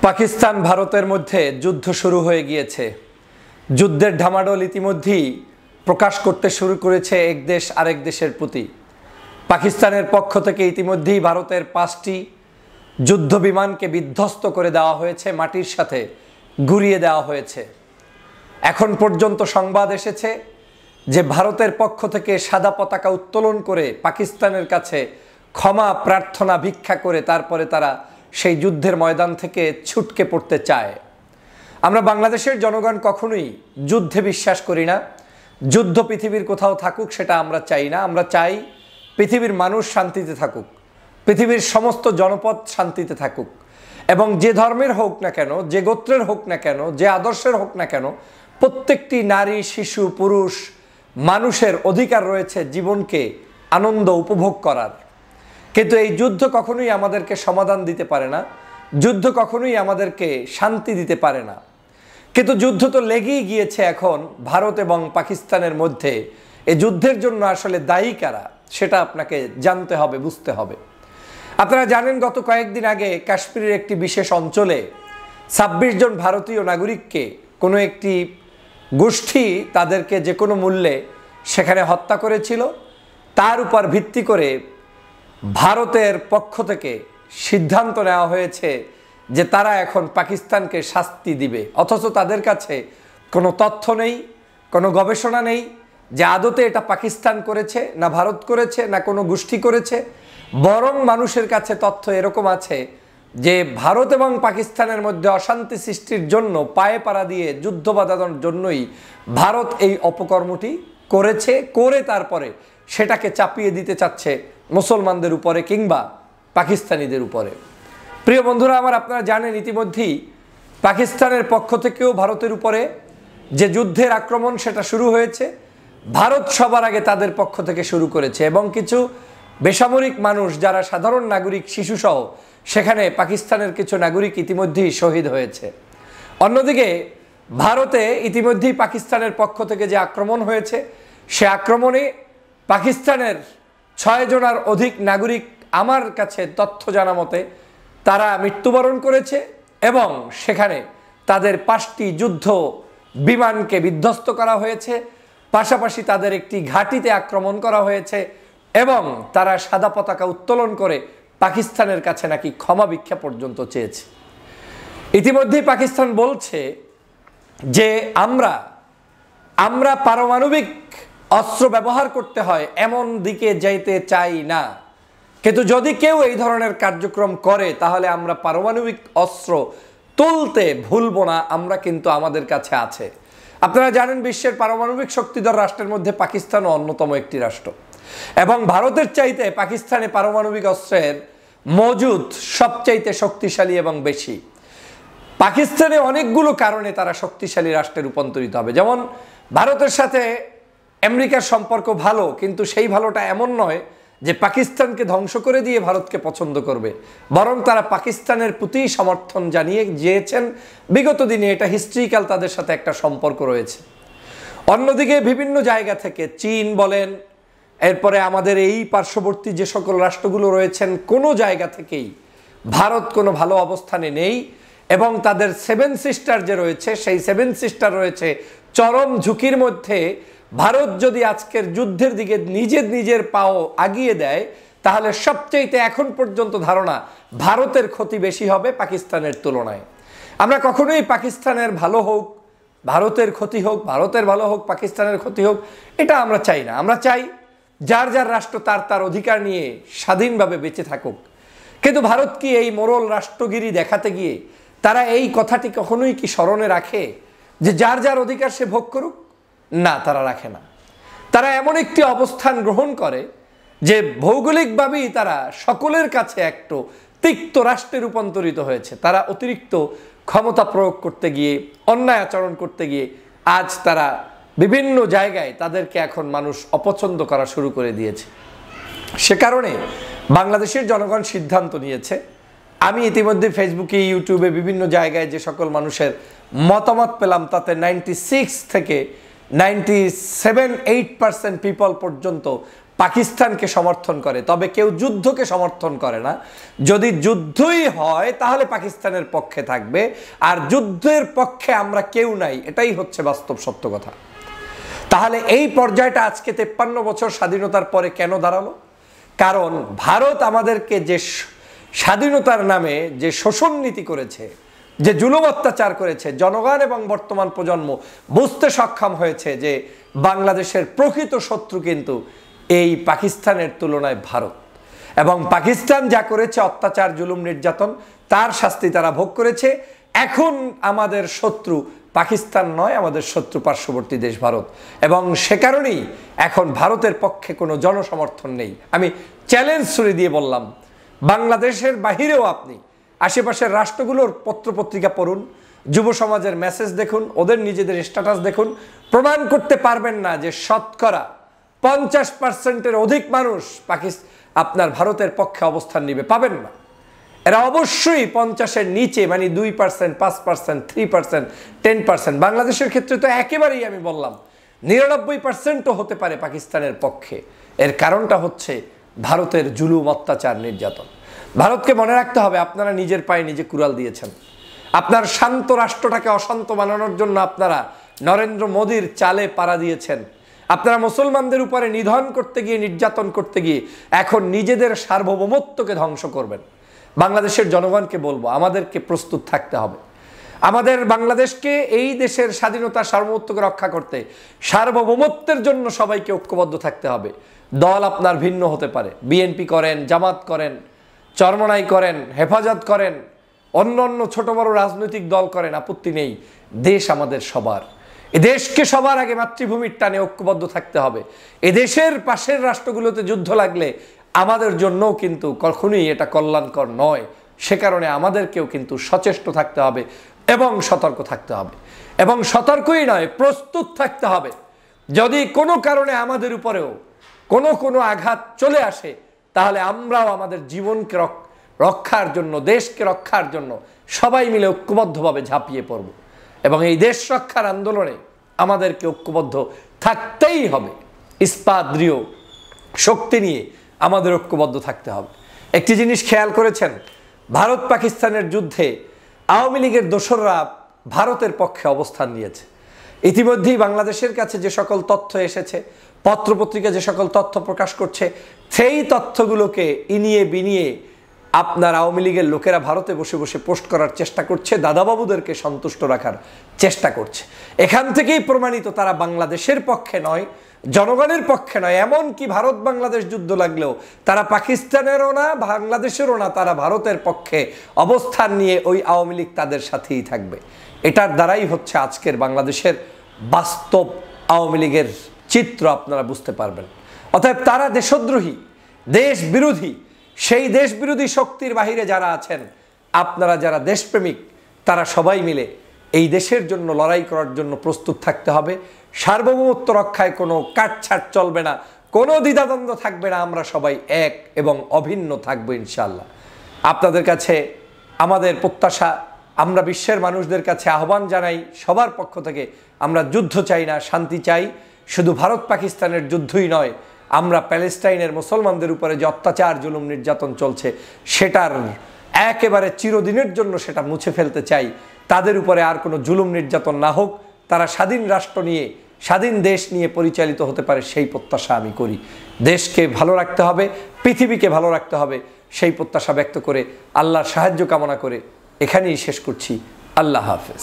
পাকিস্তান ভারতের মধ্যে যুদ্ধ শুরু হয়ে গিয়েছে। যুদ্ধের ঢামাডোল ইতিমধ্যেই প্রকাশ করতে শুরু করেছে এক দেশ আরেক দেশের প্রতি। পাকিস্তানের পক্ষ থেকে ইতিমধ্যেই ভারতের 5টি যুদ্ধ বিমানকে বিধ্বস্ত করে দেওয়া হয়েছে, মাটির সাথে গুঁড়িয়ে দেওয়া হয়েছে। এখন পর্যন্ত সংবাদ এসেছে যে ভারতের পক্ষ থেকে সাদা পতাকা উত্তোলন করে পাকিস্তানের কাছে ক্ষমা প্রার্থনা ভিক্ষা করে তারপরে তারা সেই যুদ্ধের ময়দান থেকে ছুটকে পড়তে চায়। আমরা বাংলাদেশের জনগণ কখনোই যুদ্ধে বিশ্বাস করি না। যুদ্ধ পৃথিবীর কোথাও থাকুক সেটা আমরা চাই না। আমরা চাই পৃথিবীর মানুষ শান্তিতে থাকুক, পৃথিবীর সমস্ত জনপদ শান্তিতে থাকুক, এবং যে ধর্মের হোক না কেন, যে গোত্রের হোক না কেন, যে আদর্শের হোক না কেন, প্রত্যেকটি নারী, শিশু, পুরুষ মানুষের অধিকার রয়েছে জীবনকে আনন্দ উপভোগ করার। কিন্তু এই যুদ্ধ কখনোই আমাদেরকে সমাধান দিতে পারে না, যুদ্ধ কখনোই আমাদেরকে শান্তি দিতে পারে না। কিন্তু যুদ্ধ তো লেগেই গিয়েছে এখন ভারত এবং পাকিস্তানের মধ্যে। এই যুদ্ধের জন্য আসলে দায়ী কারা সেটা আপনাকে জানতে হবে, বুঝতে হবে। আপনারা জানেন গত কয়েকদিন আগে কাশ্মীরের একটি বিশেষ অঞ্চলে 26 জন ভারতীয় নাগরিককে কোনো একটি গোষ্ঠী তাদেরকে যে কোনো মূল্যে সেখানে হত্যা করেছিল। তার উপর ভিত্তি করে ভারতের পক্ষ থেকে সিদ্ধান্ত নেওয়া হয়েছে যে তারা এখন পাকিস্তানকে শাস্তি দিবে, অথচ তাদের কাছে কোনো তথ্য নেই, কোনো গবেষণা নেই যে আদতে এটা পাকিস্তান করেছে না ভারত করেছে না কোনো গোষ্ঠী করেছে। বরং মানুষের কাছে তথ্য এরকম আছে যে ভারত এবং পাকিস্তানের মধ্যে অশান্তি সৃষ্টির জন্য পায়ে পাড়া দিয়ে যুদ্ধ বাঁধানোর জন্যই ভারত এই অপকর্মটি করেছে, করে তারপরে সেটাকে চাপিয়ে দিতে চাচ্ছে মুসলমানদের উপরে কিংবা পাকিস্তানিদের উপরে। প্রিয় বন্ধুরা আমার, আপনারা জানেন ইতিমধ্যেই পাকিস্তানের পক্ষ থেকেও ভারতের উপরে যে যুদ্ধের আক্রমণ সেটা শুরু হয়েছে। ভারত সবার আগে তাদের পক্ষ থেকে শুরু করেছে এবং কিছু বেসামরিক মানুষ যারা সাধারণ নাগরিক, শিশুসহ সেখানে পাকিস্তানের কিছু নাগরিক ইতিমধ্যেই শহীদ হয়েছে। অন্যদিকে ভারতে ইতিমধ্যেই পাকিস্তানের পক্ষ থেকে যে আক্রমণ হয়েছে সে আক্রমণে পাকিস্তানের 6 জনের অধিক নাগরিক, আমার কাছে তথ্য জানা মতে, তারা মৃত্যুবরণ করেছে এবং সেখানে তাদের 5টি যুদ্ধ বিমানকে বিধ্বস্ত করা হয়েছে। পাশাপাশি তাদের একটি ঘাঁটিতে আক্রমণ করা হয়েছে এবং তারা সাদা পতাকা উত্তোলন করে পাকিস্তানের কাছে নাকি ক্ষমা ভিক্ষা পর্যন্ত চেয়েছে। ইতিমধ্যেই পাকিস্তান বলছে যে আমরা পারমাণবিক অস্ত্র ব্যবহার করতে হয় এমন দিকে যাইতে চাই না, কিন্তু যদি কেউ এই ধরনের কার্যক্রম করে তাহলে আমরা পারমাণবিক অস্ত্র তুলতে ভুলব না, আমরা কিন্তু আমাদের কাছে আছে। আপনারা জানেন বিশ্বের পারমাণবিক শক্তিধর রাষ্ট্রের মধ্যে পাকিস্তানও অন্যতম একটি রাষ্ট্র এবং ভারতের চাইতে পাকিস্তানে পারমাণবিক অস্ত্রের মজুদ সবচাইতে শক্তিশালী এবং বেশি। পাকিস্তানে অনেকগুলো কারণে তারা শক্তিশালী রাষ্ট্রে রূপান্তরিত হবে। যেমন ভারতের সাথে আমেরিকার সম্পর্ক ভালো, কিন্তু সেই ভালোটা এমন নয় যে পাকিস্তানকে ধ্বংস করে দিয়ে ভারতকে পছন্দ করবে, বরং তারা পাকিস্তানের প্রতি সমর্থন জানিয়ে গিয়েছেন বিগত দিনে। এটা হিস্ট্রিক্যাল, তাদের সাথে একটা সম্পর্ক রয়েছে। অন্যদিকে বিভিন্ন জায়গা থেকে চীন বলেন, এরপরে আমাদের এই পার্শ্ববর্তী যে সকল রাষ্ট্রগুলো রয়েছেন, কোনো জায়গা থেকেই ভারত কোনো ভালো অবস্থানে নেই এবং তাদের 7 সিস্টার যে রয়েছে সেই 7 সিস্টার রয়েছে চরম ঝুঁকির মধ্যে। ভারত যদি আজকের যুদ্ধের দিকে নিজের পাও আগিয়ে দেয় তাহলে সবচেয়ে এখন পর্যন্ত ধারণা ভারতের ক্ষতি বেশি হবে পাকিস্তানের তুলনায়। আমরা কখনোই পাকিস্তানের ভালো হোক, ভারতের ক্ষতি হোক, ভারতের ভালো হোক, পাকিস্তানের ক্ষতি হোক, এটা আমরা চাই না। আমরা চাই যার যার রাষ্ট্র তার অধিকার নিয়ে স্বাধীনভাবে বেঁচে থাকুক। কিন্তু ভারত কি এই মোরল রাষ্ট্রগিরি দেখাতে গিয়ে তারা এই কথাটি কখনোই কি স্মরণে রাখে যে যার যার অধিকার সে ভোগ করুক? না, তারা রাখে না। তারা এমন একটি অবস্থান গ্রহণ করে যে ভৌগোলিকভাবেই তারা সকলের কাছে একটু তিক্ত রাষ্ট্রে রূপান্তরিত হয়েছে। তারা অতিরিক্ত ক্ষমতা প্রয়োগ করতে গিয়ে, অন্যায় আচরণ করতে গিয়ে আজ তারা বিভিন্ন জায়গায় তাদেরকে এখন মানুষ অপছন্দ করা শুরু করে দিয়েছে। সে কারণে বাংলাদেশের জনগণ সিদ্ধান্ত নিয়েছে। আমি ইতিমধ্যে ফেসবুকে, ইউটিউবে বিভিন্ন জায়গায় যে সকল মানুষের মতামত পেলাম তাতে 96 থেকে 97-8% পিপল পর্যন্ত পাকিস্তানকে সমর্থন করে, তবে কেউ যুদ্ধকে সমর্থন করে না। যদি যুদ্ধই হয় তাহলে পাকিস্তানের পক্ষে থাকবে, আর যুদ্ধের পক্ষে আমরা কেউ নাই, এটাই হচ্ছে বাস্তব সত্য কথা। তাহলে এই পর্যায়টা আজকে 53 বছর স্বাধীনতার পরে কেন দাঁড়ালো? কারণ ভারত আমাদেরকে যে স্বাধীনতার নামে যে শোষণ নীতি করেছে, যে জুলুম অত্যাচার করেছে, জনগণ এবং বর্তমান প্রজন্ম বুঝতে সক্ষম হয়েছে যে বাংলাদেশের প্রকৃত শত্রু কিন্তু এই পাকিস্তানের তুলনায় ভারত। এবং পাকিস্তান যা করেছে অত্যাচার, জুলুম, নির্যাতন, তার শাস্তি তারা ভোগ করেছে। এখন আমাদের শত্রু পাকিস্তান নয়, আমাদের শত্রু পার্শ্ববর্তী দেশ ভারত। এবং সে কারণেই এখন ভারতের পক্ষে কোনো জনসমর্থন নেই। আমি চ্যালেঞ্জ ছুড়ে দিয়ে বললাম, বাংলাদেশের বাহিরেও আপনি আশেপাশের রাষ্ট্রগুলোর পত্রপত্রিকা পড়ুন, যুব সমাজের মেসেজ দেখুন, ওদের নিজেদের স্ট্যাটাস দেখুন, প্রমাণ করতে পারবেন না যে শতকরা 50%-এর অধিক মানুষ আপনার ভারতের পক্ষে অবস্থান নিবে, পাবেন না। এরা অবশ্যই 50-এর নিচে, মানে 2%, 5%, 3%, 10%। বাংলাদেশের ক্ষেত্রে তো একেবারেই আমি বললাম 99%ও হতে পারে পাকিস্তানের পক্ষে। এর কারণটা হচ্ছে ভারতের জুলুম, অত্যাচার, নির্যাতন। ভারতকে মনে রাখতে হবে, আপনারা নিজের পায়ে নিজে কুড়াল দিয়েছেন। আপনার শান্ত রাষ্ট্রটাকে অশান্ত বানানোর জন্য আপনারা নরেন্দ্র মোদীর চালে পাড়া দিয়েছেন। আপনারা মুসলমানদের উপরে নিধন করতে গিয়ে, নির্যাতন করতে গিয়ে এখন নিজেদের সার্বভৌমত্বকে ধ্বংস করবেন। বাংলাদেশের জনগণকে বলবো, আমাদেরকে প্রস্তুত থাকতে হবে। আমাদের বাংলাদেশকে, এই দেশের স্বাধীনতা, সার্বভৌমত্বকে রক্ষা করতে, সার্বভৌমত্বের জন্য সবাইকে ঐক্যবদ্ধ থাকতে হবে। দল আপনার ভিন্ন হতে পারে, বিএনপি করেন, জামাত করেন, চরমনাই করেন, হেফাজত করেন, অন্য অন্য ছোট বড় রাজনৈতিক দল করেন, আপত্তি নেই। দেশ আমাদের সবার। এ দেশকে সবার আগে মাতৃভূমির টানে ঐক্যবদ্ধ থাকতে হবে। এ দেশের পাশের রাষ্ট্রগুলোতে যুদ্ধ লাগলে আমাদের জন্যও কিন্তু কখনোই এটা কল্যাণকর নয়। সে কারণে আমাদেরকেও কিন্তু সচেষ্ট থাকতে হবে এবং সতর্ক থাকতে হবে। এবং সতর্কই নয়, প্রস্তুত থাকতে হবে। যদি কোনো কারণে আমাদের উপরেও কোনো আঘাত চলে আসে, তাহলে আমরাও আমাদের জীবনকে রক্ষার জন্য, দেশকে রক্ষার জন্য সবাই মিলে ঐক্যবদ্ধভাবে ঝাঁপিয়ে পড়ব। এবং এই দেশ রক্ষার আন্দোলনে আমাদেরকে ঐক্যবদ্ধ থাকতেই হবে। ইস্পাত দৃঢ় শক্তি নিয়ে আমাদের ঐক্যবদ্ধ থাকতে হবে। একটি জিনিস খেয়াল করেছেন, ভারত পাকিস্তানের যুদ্ধে আওয়ামী লীগের দোসররা ভারতের পক্ষে অবস্থান নিয়েছে। ইতিমধ্যেই বাংলাদেশের কাছে যে সকল তথ্য এসেছে, পত্রপত্রিকা যে সকল তথ্য প্রকাশ করছে, সেই তথ্যগুলোকে ইনিয়ে বিনিয়ে আপনার আওয়ামী লীগের লোকেরা ভারতে বসে বসে পোস্ট করার চেষ্টা করছে, দাদাবাবুদেরকে সন্তুষ্ট রাখার চেষ্টা করছে। এখান থেকেই প্রমাণিত তারা বাংলাদেশের পক্ষে নয়, জনগণের পক্ষে নয়। এমনকি ভারত বাংলাদেশ যুদ্ধ লাগলেও তারা পাকিস্তানেরও না, বাংলাদেশেরও না, তারা ভারতের পক্ষে অবস্থান নিয়ে ওই আওয়ামী লীগ তাদের সাথেই থাকবে। এটার দ্বারাই হচ্ছে আজকের বাংলাদেশের বাস্তব আওয়ামী লীগের চিত্র আপনারা বুঝতে পারবেন। অতএব তারা দেশদ্রোহী, দেশ বিরোধী। সেই দেশ বিরোধী শক্তির বাহিরে যারা আছেন, আপনারা যারা দেশপ্রেমিক, তারা সবাই মিলে এই দেশের জন্য লড়াই করার জন্য প্রস্তুত থাকতে হবে। সার্বভৌমত্ব রক্ষায় কোনো কাটছাট চলবে না, কোনো দ্বিধাদ্বন্দ্ব থাকবে না। আমরা সবাই এক এবং অভিন্ন থাকবো ইনশাআল্লাহ। আপনাদের কাছে আমাদের প্রত্যাশা, আমরা বিশ্বের মানুষদের কাছে আহ্বান জানাই, সবার পক্ষ থেকে আমরা যুদ্ধ চাই না, শান্তি চাই। শুধু ভারত পাকিস্তানের যুদ্ধই নয়, আমরা প্যালেস্টাইনের মুসলমানদের উপরে যে অত্যাচার, জুলুম, নির্যাতন চলছে, সেটার একেবারে চিরদিনের জন্য সেটা মুছে ফেলতে চাই। তাদের উপরে আর কোনো জুলুম, নির্যাতন না হোক, তারা স্বাধীন রাষ্ট্র নিয়ে, স্বাধীন দেশ নিয়ে পরিচালিত হতে পারে, সেই প্রত্যাশা আমি করি। দেশকে ভালো রাখতে হবে, পৃথিবীকে ভালো রাখতে হবে, সেই প্রত্যাশা ব্যক্ত করে আল্লাহর সাহায্য কামনা করে এখানেই শেষ করছি। আল্লাহ হাফেজ।